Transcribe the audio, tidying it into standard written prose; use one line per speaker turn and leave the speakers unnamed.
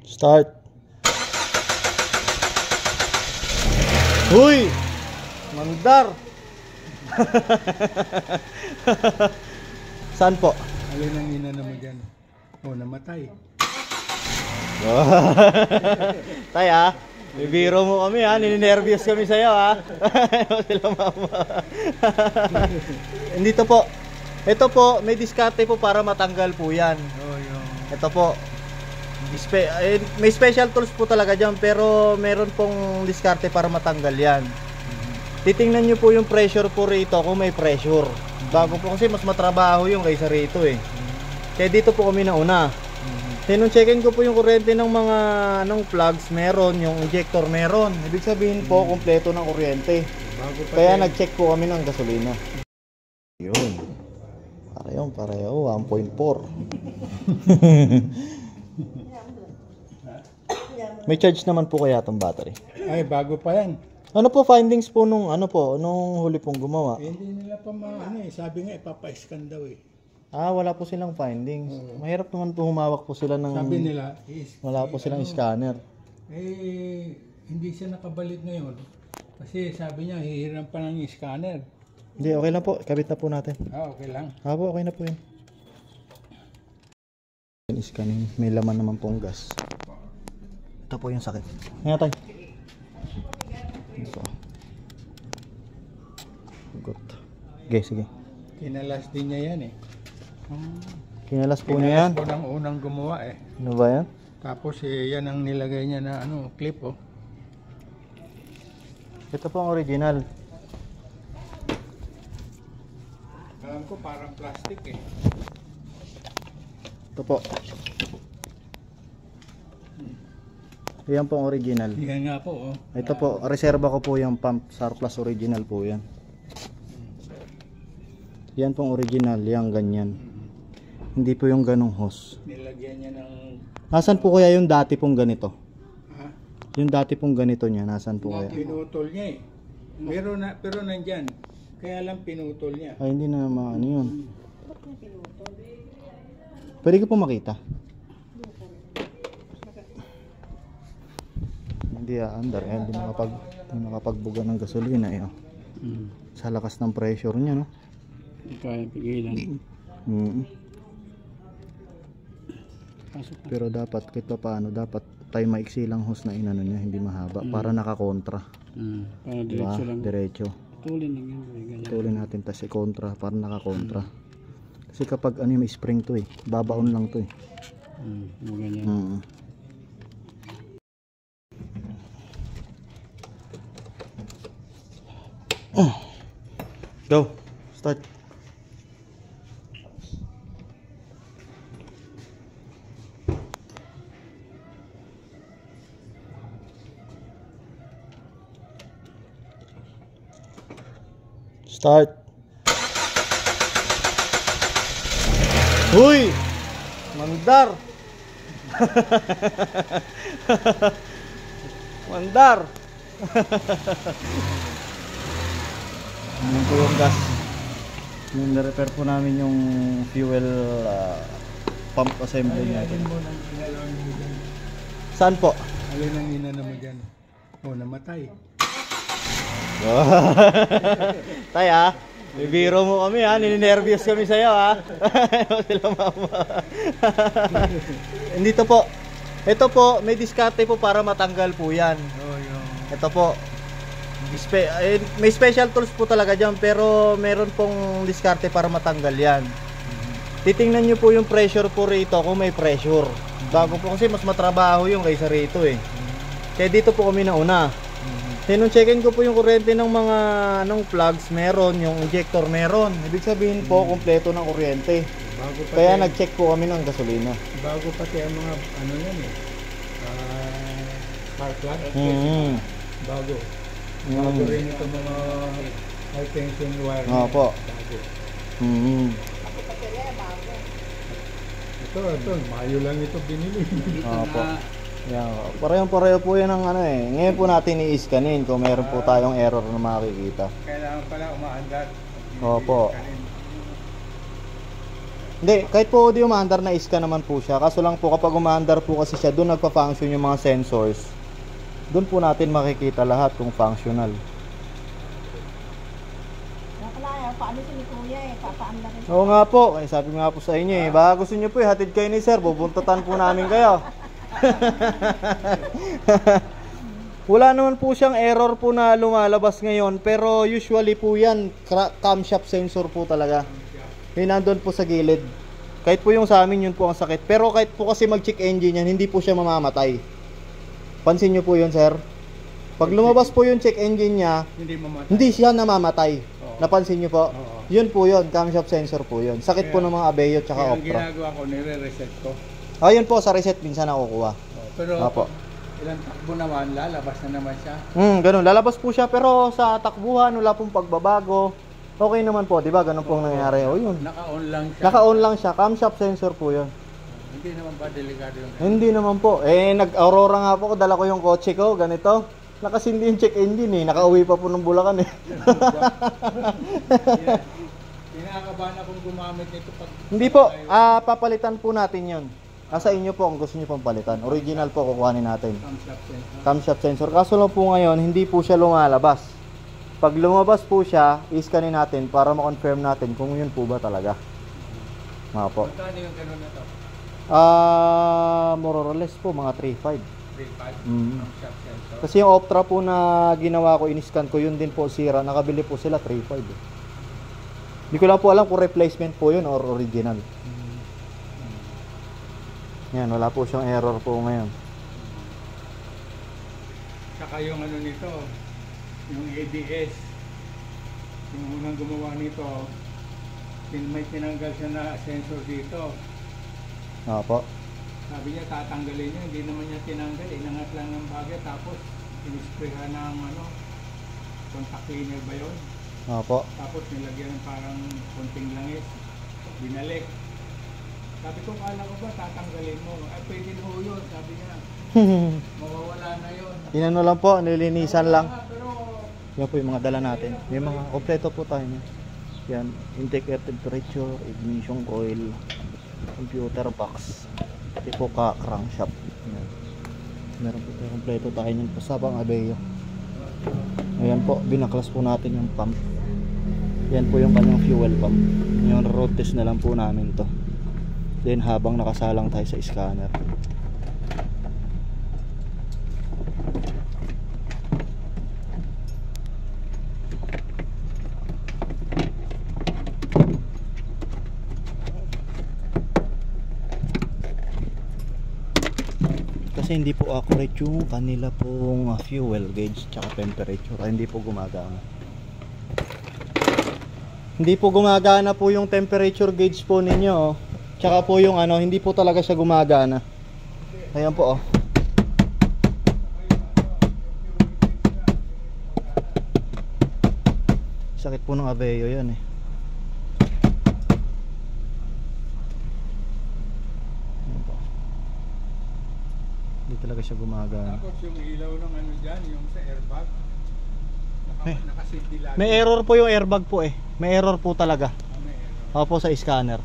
Start. Uy! Mandar! Saan po?
Alin ang ina naman dyan? Oh, namatay.
Tay ha? Bibiro mo kami ha? Nininervyos kami sa'yo ha? Sila mama. Dito po. Ito po, may diskarte po para matanggal po yan.
Oh, yung...
Ito po. May special tools po talaga dyan, pero meron pong diskarte para matanggal yan. Titingnan nyo po yung pressure po rito kung may pressure. Bago po kasi mas matrabaho yung kaysa rito eh. Kaya dito po kami nauna. Tinong-checkin ko po yung kuryente ng mga plugs, meron, yung injector meron. Ibig sabihin po, kompleto ng kuryente. Kaya nag-check po kami ng gasolina. Yun. Pareho, 1.4. May charge naman po kaya itong battery.
Ay, bago pa yan.
Ano po findings po nung huli pong gumawa?
Hindi nila pa sabi nga ipapa-scan daw eh.
Wala po silang findings. Mahirap naman po humawak po sila ng...
Sabi nila,
wala po silang scanner.
Hindi siya nakabalik ngayon. Kasi sabi niya, hihiram pa ng scanner.
Hindi, okay lang po. Kabit na po natin.
Okay lang.
Po, okay na po yun. Scanning. May laman naman pong gas. Ito po yung sakit. Nga tayo. Ito. Good. Okay, sige.
Kinalas din niya yan eh.
Kinalas po niya yan?
Kinalas po ng unang gumawa eh.
Ano ba yan?
Tapos yan ang nilagay niya na clip oh.
Ito po ang original.
Alam ko parang plastic eh.
Ito po. Yan po ang original.
Yan nga po oh.
Ito po, reserva ko po yung pump. Surplus original po yan. Yan pong original, yan ganyan. Hindi po yung ganong hose.
Nilagyan niya ng...
Nasaan po kaya yung dati pong ganito?
Ha?
Yung dati pong ganito niya, nasaan po kaya?
Pinutol niya eh. Pero nandyan. Kaya lang pinutol niya.
Ay, hindi na maano yun. Pwede ko po makita. Hindi andar. Hindi makapagbuga ng gasolina eh. Sa lakas ng pressure niya, no?
Kaya pigilan.
Pero dapat kahit pa paano, dapat tayo maiksi lang hose na inano niya, hindi mahaba para nakakontra.
Para
diba?
diretso lang.
Diretso.
Tulin lang yan.
Tulin natin tas kontra para nakakontra. Kasi kapag may spring to eh, babaon lang to eh.
Ganyan.
Go. Start. Start. Uy! Mandar! Mandar! Ano po yung gas? Yung na-repair po namin yung fuel pump assembly natin. Saan po?
Alin ang ina naman dyan? Oh, namatay.
Tay ha? Bibiro mo kami ha? Nininervyos kami sa'yo ha? Sila mama. Dito po. Ito po, may diskarte po para matanggal po yan.
Oh, yung...
Ito po. May special tools po talaga dyan, pero meron pong diskarte para matanggal yan. Titingnan nyo po yung pressure po rito kung may pressure. Bago po kasi mas matrabaho yung kaysa rito eh. Kaya dito po kami nauna. Tinong-checkin ko po yung kuryente ng mga plugs, meron, yung injector meron. Ibig sabihin po, kompleto ng kuryente. Kaya nag-check po kami ng gasolina.
Bago pati ang mga yan eh. Spark plug. Bago. Bago rin ito mga high tension wire.
Opo.
Bago. Ito, Mayo lang ito binili.
Opo. Yan, pareho po yan ng Ngayon po natin i-scanin kung meron po tayong error na makikita.
Kailangan pala umaandar.
Opo. Hindi, kahit po di umaandar na iska naman po siya. Kaso lang po kapag umaandar po kasi siya, doon nagpa-function yung mga sensors. Doon po natin makikita lahat kung functional.
Nakalaya, paano si ni Kuya eh, papaanda rin.
Oo nga po, sabi nga po sa inyo eh. Baka gusto nyo po hatid kayo ni sir, bubuntutan po namin kayo. Wala naman po siyang error po na lumalabas ngayon, pero usually po yan, camshaft sensor po talaga. Yung nandun po sa gilid. Kahit po yung sa amin, yun po ang sakit. Pero kahit po kasi mag-check engine yan, hindi po siya mamamatay. Pansin nyo po yun, sir. Pag lumabas po yung check engine niya, hindi siya namamatay.
Oo.
Napansin nyo po?
Oo.
Yun po yun, camshaft sensor po yun. Sakit po
Kaya-
ng mga Abeyo tsaka
Kaya ang
Optra.
ginagawa ko, nire-reset ko.
Ayun po, sa reset minsan nakukuha.
Pero
Opo.
ilang takbo naman, lalabas na naman siya.
Ganun. Lalabas po siya pero sa takbuhan wala pong pagbabago. Okay naman po, 'di ba? Ganun pong nangyayari. O yun.
Naka-on lang siya.
Naka-on lang siya, camshaft sensor po 'yun.
Hindi naman ba delikado yung
Hindi naman po. Nag-Aurora nga po, dala ko yung kotse ko, ganito. Nakasindi yung check engine eh. Nakauwi pa po ng Bulacan eh.
Yan. Kinakabahan akong gumamit nito pag...
Hindi po, papalitan po natin 'yon. Nasa inyo po kung gusto niyo pong palitan. Original po kukuhanin natin.
Camshaft sensor.
Camshaft sensor. Kaso lang po ngayon, hindi po siya lumalabas. Pag lumabas po siya, i-scanin natin para ma-confirm natin kung yun po ba talaga. Mga po.
Magkano yung gano'n na to?
More or less po, mga 3.5.
3.5?
Mm.
Camshaft sensor.
Kasi yung Optra po na ginawa ko, in-scan ko, yun din po sira. Nakabili po sila 3.5. Hindi ko lang po alam kung replacement po yun or original. Yan, wala po siyang error po ngayon.
Saka yung ano nito, yung ABS, yung unang gumawa nito, may tinanggal siya na sensor dito.
Opo.
Sabi niya tatanggalin niya, hindi naman niya tinanggal, inangat lang ng bagay, tapos inisprayhan ng contact cleaner ba yun?
Opo.
Tapos nilagyan ng parang konting langis, binalik. Sabi ko, kala ko ba tatanggalin mo? Ay, pwede na ho yun, sabi niya. Mawawala na yun.
Inano lang po, nilinisan lang.
Pero
Yan po yung mga dala natin. May mga kompleto po tayo niya. Yan, intake air temperature, ignition coil, computer box, pati po crankshaft. Yan. Meron po tayo kompleto tayo niyan po sa pang Abeyo. Ayan po, binaklas po natin yung pump. Yan po yung kanyang fuel pump. Yung road test na lang po namin to. Then habang nakasalang tayo sa scanner. Kasi hindi po accurate yung kanila pong fuel gauge tsaka temperature, hindi po gumagana. Hindi po gumagana po yung temperature gauge po ninyo, oh. Tsaka po yung hindi po talaga siya gumagana. Ayan po, oh. Sakit po ng Abeyo yan eh. Hindi talaga siya gumagana.
tapos yung ilaw ng ano dyan, yung sa airbag, nakasinti lagi.
May error po yung airbag po eh. May error po talaga.
May error.
Opo sa scanner.